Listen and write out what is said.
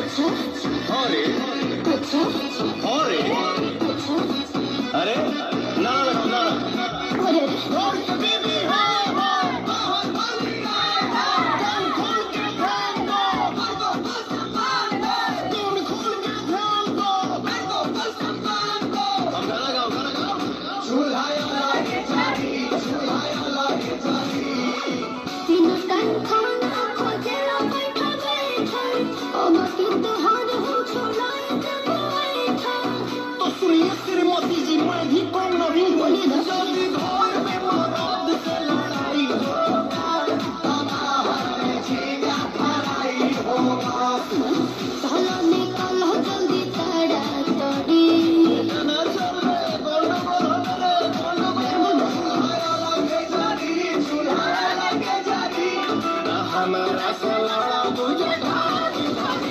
अच्छा अरे अच्छा अरे अच्छा अरे ना लगाओ ना अरे अब गाना गाओ गाना गाओ तीनों टाइम खाना खोजे लो बैठा बैठा अब किंतु